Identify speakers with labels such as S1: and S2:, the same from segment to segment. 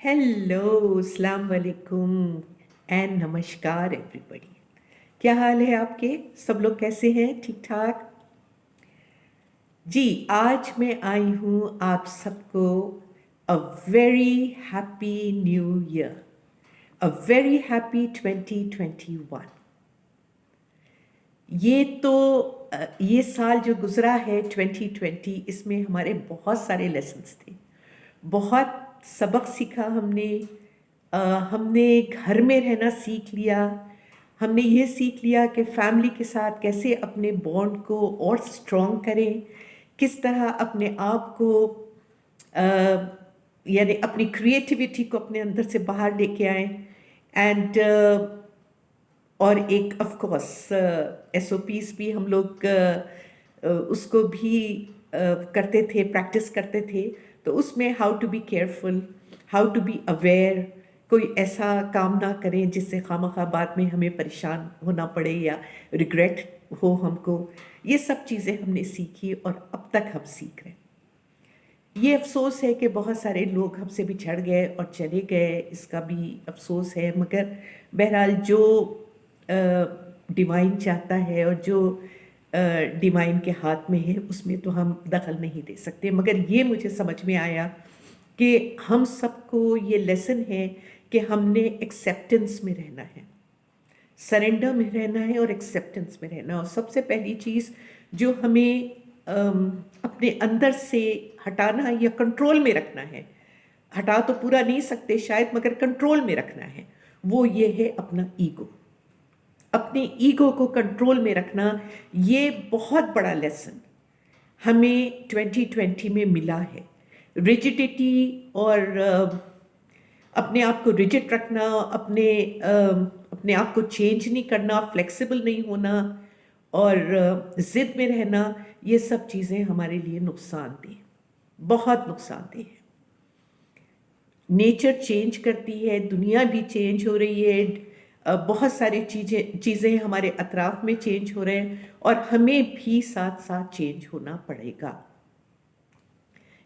S1: Hello, अस्सलाम वालेकुम and नमस्कार एवरीबॉडी। क्या हाल है आपके? सब लोग कैसे हैं? ठीक ठाक? जी, आज मैं आई हूँ आप सबको अ वेरी हैप्पी न्यू ईयर, अ वेरी हैप्पी 2021। ये साल जो गुजरा है 2020, इसमें हमारे बहुत सारे लेसन्स थे, बहुत सबक सीखा हमने। अ, हमने घर में रहना सीख लिया। हमने ये सीख लिया कि फैमिली के साथ कैसे अपने बॉन्ड को और स्ट्रॉन्ग करें, किस तरह अपने आप को अ, यानी अपनी क्रिएटिविटी को अपने अंदर से बाहर लेके आए। एंड और एक ऑफ कोर्स एसओपीस भी हम लोग उसको भी करते थे, प्रैक्टिस करते थे। तो उसमें how to be careful, how to be aware, कोई ऐसा काम ना करें जिससे खामखा बाद में हमें परेशान होना पड़े या रिग्रेट हो हमको। ये सब चीज़ें हमने सीखी और अब तक हम सीख रहे हैं। ये अफसोस है कि बहुत सारे लोग हमसे बिछड़ गए और चले गए, इसका भी अफसोस है। मगर बहरहाल जो डिवाइन चाहता है और जो डिवाइन के हाथ में है उसमें तो हम दखल नहीं दे सकते। मगर ये मुझे समझ में आया कि हम सबको ये लेसन है कि हमने एक्सेप्टेंस में रहना है, सरेंडर में रहना है और एक्सेप्टेंस में रहना। और सबसे पहली चीज़ जो हमें अपने अंदर से हटाना है या कंट्रोल में रखना है, हटा तो पूरा नहीं सकते शायद, मगर कंट्रोल में रखना है, वो ये है अपना ईगो। अपने ईगो को कंट्रोल में रखना, ये बहुत बड़ा लेसन हमें 2020 में मिला है। रिजिडिटी और अपने आप को रिजिड रखना, अपने आप को चेंज नहीं करना, फ्लेक्सिबल नहीं होना और ज़िद में रहना, ये सब चीज़ें हमारे लिए नुकसानदेह, बहुत नुकसानदेह है। नेचर चेंज करती है, दुनिया भी चेंज हो रही है, बहुत सारी चीज़ें हमारे अतराफ में चेंज हो रहे हैं और हमें भी साथ साथ चेंज होना पड़ेगा।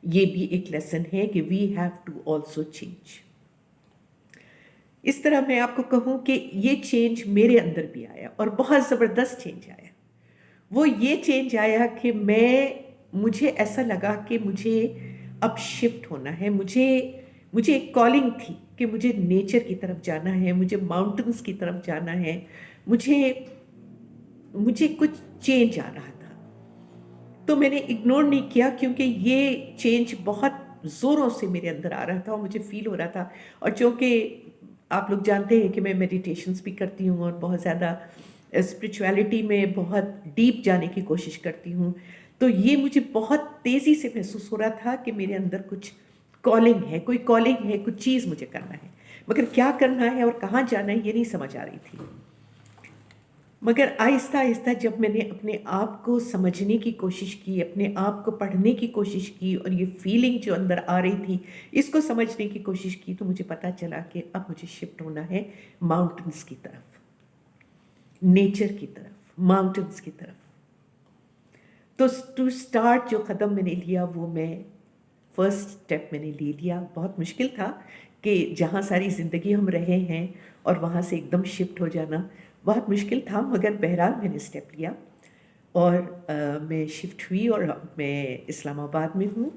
S1: ये भी एक लेसन है कि we have to also change. इस तरह मैं आपको कहूँ कि ये चेंज मेरे अंदर भी आया और बहुत ज़बरदस्त चेंज आया। वो ये चेंज आया कि मुझे ऐसा लगा कि मुझे अब शिफ्ट होना है। मुझे एक कॉलिंग थी कि मुझे नेचर की तरफ जाना है, मुझे माउंटेन्स की तरफ जाना है, मुझे मुझे कुछ चेंज आ रहा था। तो मैंने इग्नोर नहीं किया क्योंकि ये चेंज बहुत ज़ोरों से मेरे अंदर आ रहा था और मुझे फ़ील हो रहा था। और चूँकि आप लोग जानते हैं कि मैं मेडिटेशंस भी करती हूँ और बहुत ज़्यादा स्पिरिचुअलिटी में बहुत डीप जाने की कोशिश करती हूँ, तो ये मुझे बहुत तेज़ी से महसूस हो रहा था कि मेरे अंदर कुछ कॉलिंग है, कोई कॉलिंग है, कुछ चीज़ मुझे करना है। मगर क्या करना है और कहाँ जाना है ये नहीं समझ आ रही थी। मगर आहिस्ता आहिस्ता जब मैंने अपने आप को समझने की कोशिश की, अपने आप को पढ़ने की कोशिश की और ये फीलिंग जो अंदर आ रही थी इसको समझने की कोशिश की, तो मुझे पता चला कि अब मुझे शिफ्ट होना है माउंटेन्स की तरफ, नेचर की तरफ, माउंटेन्स की तरफ। तो टू स्टार्ट जो कदम मैंने लिया वो फर्स्ट स्टेप मैंने ले लिया। बहुत मुश्किल था कि जहाँ सारी ज़िंदगी हम रहे हैं और वहाँ से एकदम शिफ्ट हो जाना बहुत मुश्किल था, मगर बहरहाल मैंने स्टेप लिया और मैं शिफ्ट हुई और अब मैं इस्लामाबाद में हूँ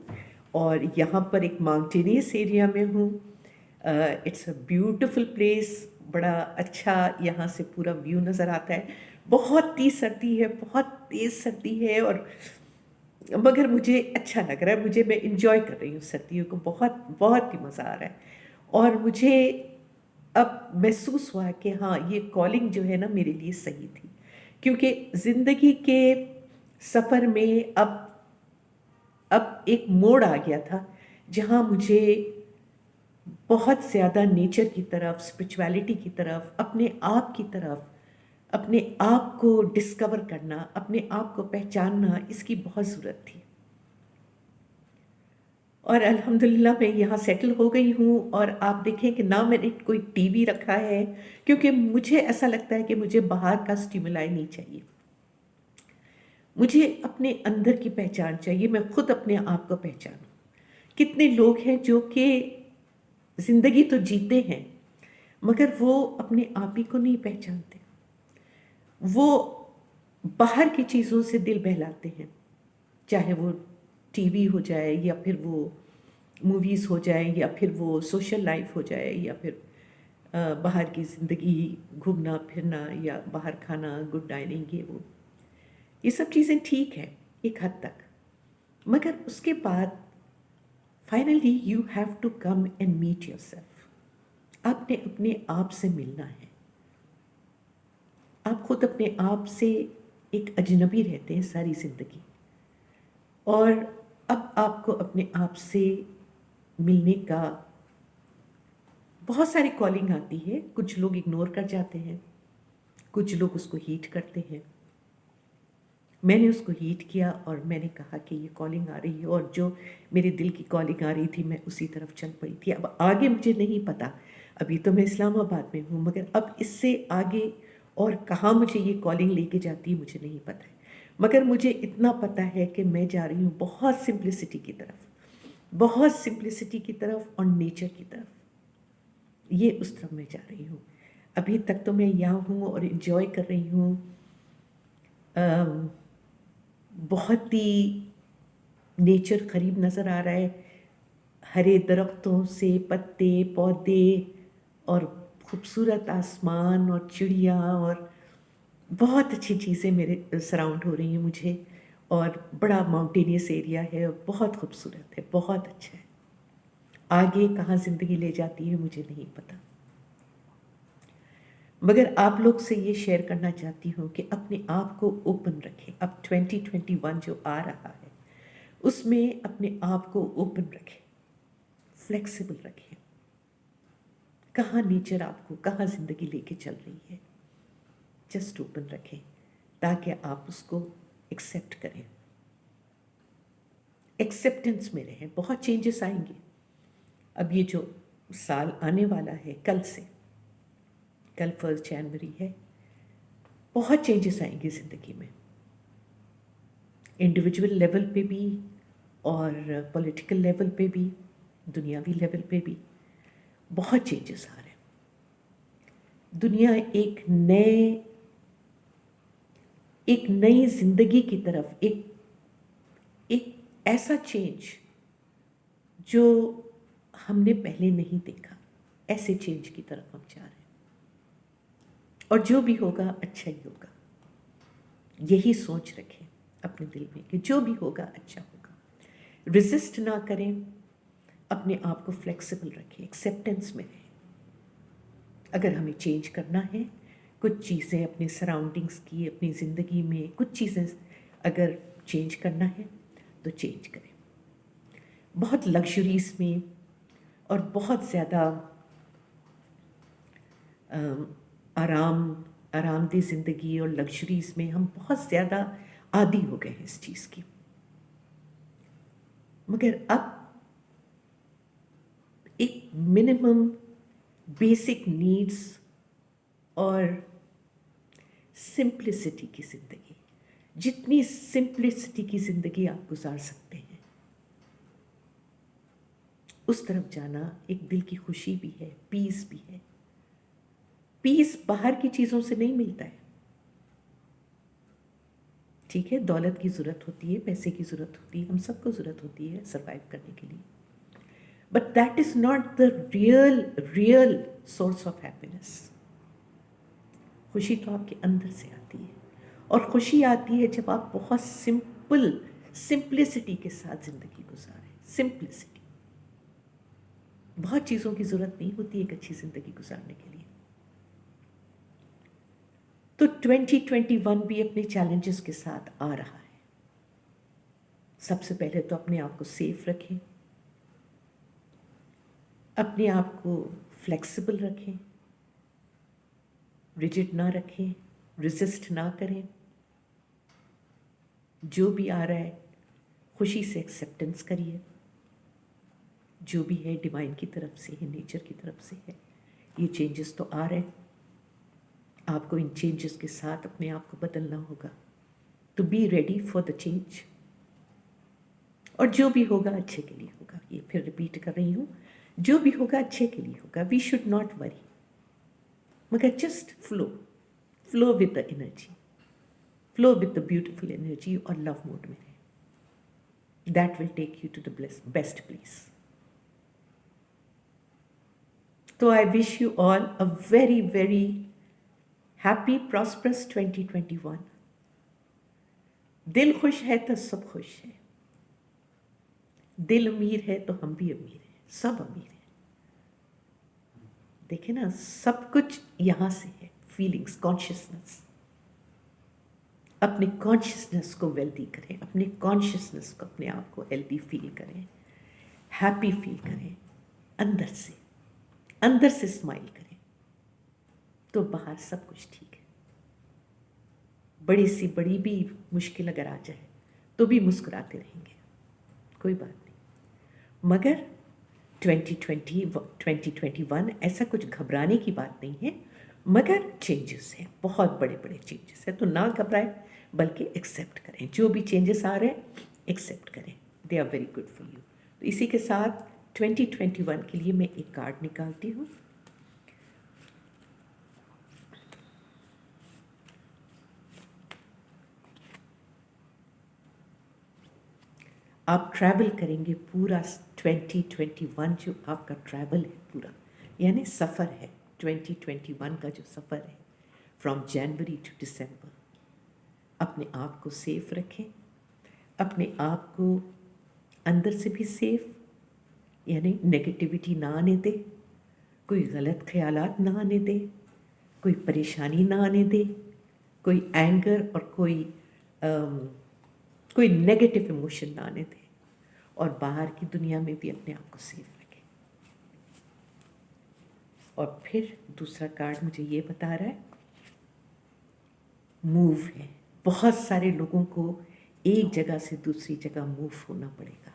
S1: और यहाँ पर एक माउंटेनियस एरिया में हूँ। इट्स अ ब्यूटीफुल प्लेस, बड़ा अच्छा यहाँ से पूरा व्यू नज़र आता है। बहुत तेज़ सर्दी है, बहुत तेज़ सर्दी है और मगर मुझे अच्छा लग रहा है, मैं इंजॉय कर रही हूँ सर्दियों को, बहुत बहुत ही मज़ा आ रहा है। और मुझे अब महसूस हुआ कि हाँ, ये कॉलिंग जो है ना मेरे लिए सही थी, क्योंकि ज़िंदगी के सफ़र में अब एक मोड़ आ गया था जहाँ मुझे बहुत ज़्यादा नेचर की तरफ, स्पिरिचुअलिटी की तरफ, अपने आप की तरफ, अपने आप को डिस्कवर करना, अपने आप को पहचानना, इसकी बहुत ज़रूरत थी। और अल्हम्दुलिल्लाह मैं यहाँ सेटल हो गई हूँ और आप देखें कि ना मैंने कोई टीवी रखा है, क्योंकि मुझे ऐसा लगता है कि मुझे बाहर का स्टिमुलाई नहीं चाहिए। मुझे अपने अंदर की पहचान चाहिए, मैं खुद अपने आप को पहचानूँ। कितने लोग हैं जो कि ज़िंदगी तो जीते हैं, मगर वो अपने आप ही को नहीं पहचानते। वो बाहर की चीज़ों से दिल बहलाते हैं, चाहे वो टीवी हो जाए या फिर वो मूवीज़ हो जाए या फिर वो सोशल लाइफ हो जाए या फिर बाहर की ज़िंदगी, घूमना फिरना या बाहर खाना, गुड डाइनिंग, ये सब चीज़ें ठीक है एक हद तक, मगर उसके बाद finally you have to come and meet yourself. आपने अपने आप से मिलना है। आप खुद अपने आप से एक अजनबी रहते हैं सारी ज़िंदगी, और अब आपको अपने आप से मिलने का बहुत सारी कॉलिंग आती है। कुछ लोग इग्नोर कर जाते हैं, कुछ लोग उसको हीट करते हैं। मैंने उसको हीट किया और मैंने कहा कि ये कॉलिंग आ रही है, और जो मेरे दिल की कॉलिंग आ रही थी मैं उसी तरफ चल पड़ी थी। अब आगे मुझे नहीं पता, अभी तो मैं इस्लामाबाद में हूँ, मगर अब इससे आगे और कहाँ मुझे ये कॉलिंग लेके जाती है मुझे नहीं पता है। मगर मुझे इतना पता है कि मैं जा रही हूँ बहुत सिंप्लिसिटी की तरफ, बहुत सिंप्लिसिटी की तरफ और नेचर की तरफ। ये उस तरफ मैं जा रही हूँ। अभी तक तो मैं यहाँ हूँ और इन्जॉय कर रही हूँ। बहुत ही नेचर करीब नज़र आ रहा है, हरे दरख्तों से पत्ते पौधे और खूबसूरत आसमान और चिड़िया, और बहुत अच्छी चीज़ें मेरे सराउंड हो रही हैं मुझे, और बड़ा माउंटेनियस एरिया है और बहुत खूबसूरत है, बहुत अच्छा है। आगे कहाँ ज़िंदगी ले जाती है मुझे नहीं पता, मगर आप लोग से ये शेयर करना चाहती हूँ कि अपने आप को ओपन रखें। अब 2021 जो आ रहा है उसमें अपने आप को ओपन रखें, फ्लेक्सिबल रखें। कहाँ नेचर आपको, कहाँ ज़िंदगी लेके चल रही है, जस्ट ओपन रखें ताकि आप उसको एक्सेप्ट करें, एक्सेप्टेंस में रहें। बहुत चेंजेस आएंगे। अब ये जो साल आने वाला है, कल से, कल 1 जनवरी है, बहुत चेंजेस आएंगे ज़िंदगी में, इंडिविजुअल लेवल पे भी और पॉलिटिकल लेवल पे भी, दुनियावी लेवल पे भी बहुत चेंजेस आ रहे हैं। दुनिया एक नई जिंदगी की तरफ, एक ऐसा चेंज जो हमने पहले नहीं देखा, ऐसे चेंज की तरफ हम जा रहे हैं। और जो भी होगा अच्छा ही होगा, यही सोच रखें अपने दिल में कि जो भी होगा अच्छा होगा। रेजिस्ट ना करें, अपने आप को फ्लेक्सिबल रखें, एक्सेप्टेंस में रहें। अगर हमें चेंज करना है, कुछ चीज़ें अपने सराउंडिंग्स की, अपनी ज़िंदगी में कुछ चीज़ें अगर चेंज करना है तो चेंज करें। बहुत लग्जरीज़ में और बहुत ज़्यादा आरामदेह ज़िंदगी और लग्जरीज़ में हम बहुत ज़्यादा आदी हो गए हैं इस चीज़ की, मगर अब एक मिनिमम बेसिक नीड्स और सिंप्लिसिटी की ज़िंदगी, जितनी सिंप्लिसिटी की ज़िंदगी आप गुजार सकते हैं उस तरफ जाना एक दिल की खुशी भी है, पीस भी है। पीस बाहर की चीज़ों से नहीं मिलता है। ठीक है, दौलत की ज़रूरत होती है, पैसे की ज़रूरत होती है, हम सबको ज़रूरत होती है सर्वाइव करने के लिए, but that is not the real source of happiness. खुशी तो आपके अंदर से आती है, और खुशी आती है जब आप बहुत सिंप्लिसिटी के साथ ज़िंदगी गुजारें। सिंप्लिसिटी, बहुत चीज़ों की ज़रूरत नहीं होती एक अच्छी ज़िंदगी गुजारने के लिए। तो 2021 भी अपने चैलेंजेस के साथ आ रहा है। सबसे पहले तो अपने आप को सेफ रखें, अपने आप को फ्लेक्सिबल रखें, रिजिड ना रखें, रेजिस्ट ना करें। जो भी आ रहा है खुशी से एक्सेप्टेंस करिए। जो भी है डिवाइन की तरफ से है, नेचर की तरफ से है। ये चेंजेस तो आ रहे हैं, आपको इन चेंजेस के साथ अपने आप को बदलना होगा। तो be ready for the change, और जो भी होगा अच्छे के लिए होगा। ये फिर रिपीट कर रही हूँ, जो भी होगा अच्छे के लिए होगा, वी शुड नॉट वरी, मगर just flow with the energy, flow with the beautiful energy और लव मोड में रहे। That will take you to the best place. तो I wish you all a very very happy prosperous 2021। दिल खुश है तो सब खुश है, दिल अमीर है तो हम भी अमीर हैं, सब अमीर हैं। देखे ना, सब कुछ यहाँ से है, फीलिंग्स, कॉन्शियसनेस। अपने कॉन्शियसनेस को वेल्दी करें, अपने कॉन्शियसनेस को, अपने आप को हेल्दी फील करें, हैप्पी फील करें, अंदर से स्माइल करें, तो बाहर सब कुछ ठीक है। बड़ी सी बड़ी भी मुश्किल अगर आ जाए तो भी मुस्कुराते रहेंगे, कोई बात नहीं। मगर 2021 ऐसा कुछ घबराने की बात नहीं है, मगर चेंजेस हैं, बहुत बड़े बड़े चेंजेस हैं। तो ना घबराएं, बल्कि एक्सेप्ट करें, जो भी चेंजेस आ रहे हैं एक्सेप्ट करें, they are very good for you. तो इसी के साथ 2021 के लिए मैं एक कार्ड निकालती हूँ। आप ट्रैवल करेंगे पूरा 2021, जो आपका ट्रैवल है पूरा, यानी सफ़र है 2021 का, जो सफ़र है फ्रॉम जनवरी टू दिसंबर। अपने आप को सेफ रखें, अपने आप को अंदर से भी सेफ, यानी नेगेटिविटी ना आने दे, कोई गलत ख्यालात ना आने दे, कोई परेशानी ना आने दे, कोई एंगर और कोई नेगेटिव इमोशन ना आने दे, और बाहर की दुनिया में भी अपने आप को सेफ रखें। और फिर दूसरा कार्ड मुझे ये बता रहा है, मूव है। बहुत सारे लोगों को एक जगह से दूसरी जगह मूव होना पड़ेगा,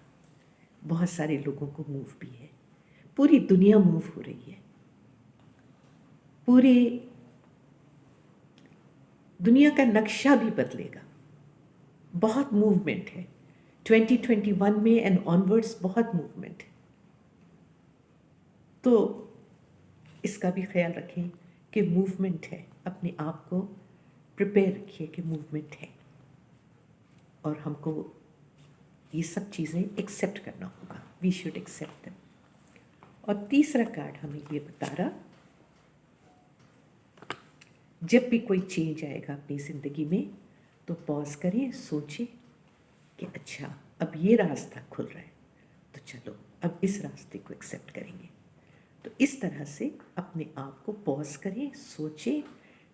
S1: बहुत सारे लोगों को मूव भी है, पूरी दुनिया मूव हो रही है, पूरी दुनिया का नक्शा भी बदलेगा, बहुत मूवमेंट है 2021 में एंड ऑनवर्ड्स, बहुत मूवमेंट है। तो इसका भी ख्याल रखें कि मूवमेंट है, अपने आप को प्रिपेयर रखिए कि मूवमेंट है, और हमको ये सब चीज़ें एक्सेप्ट करना होगा, वी शुड एक्सेप्ट देम। और तीसरा कार्ड हमें ये बता रहा, जब भी कोई चेंज आएगा अपनी ज़िंदगी में तो पॉज करें, सोचें कि अच्छा अब ये रास्ता खुल रहा है, तो चलो अब इस रास्ते को एक्सेप्ट करेंगे। तो इस तरह से अपने आप को पॉज करें, सोचें,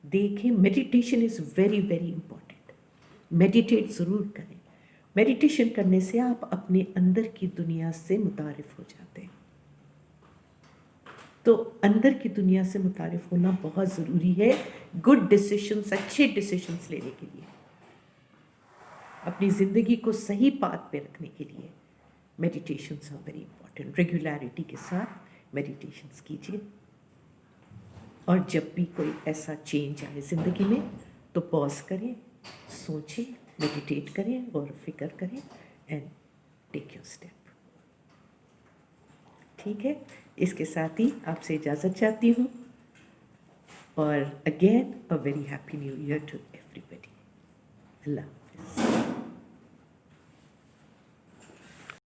S1: देखें। Meditation is very very important, meditate ज़रूर करें। मेडिटेशन करने से आप अपने अंदर की दुनिया से मुतारिफ हो जाते हैं। तो अंदर की दुनिया से मुतारिफ होना बहुत ज़रूरी है गुड डिसीशंस, अच्छे डिसीशंस लेने के लिए, अपनी ज़िंदगी को सही पाथ पे रखने के लिए। Meditations are very important, regularity के साथ मेडिटेशंस कीजिए। और जब भी कोई ऐसा चेंज आए ज़िंदगी में तो पॉज करें, सोचें, मेडिटेट करें और फिक्र करें एंड टेक योर स्टेप। ठीक है, इसके साथ ही आपसे इजाज़त चाहती हूँ, और again a very happy new year to everybody. Allah.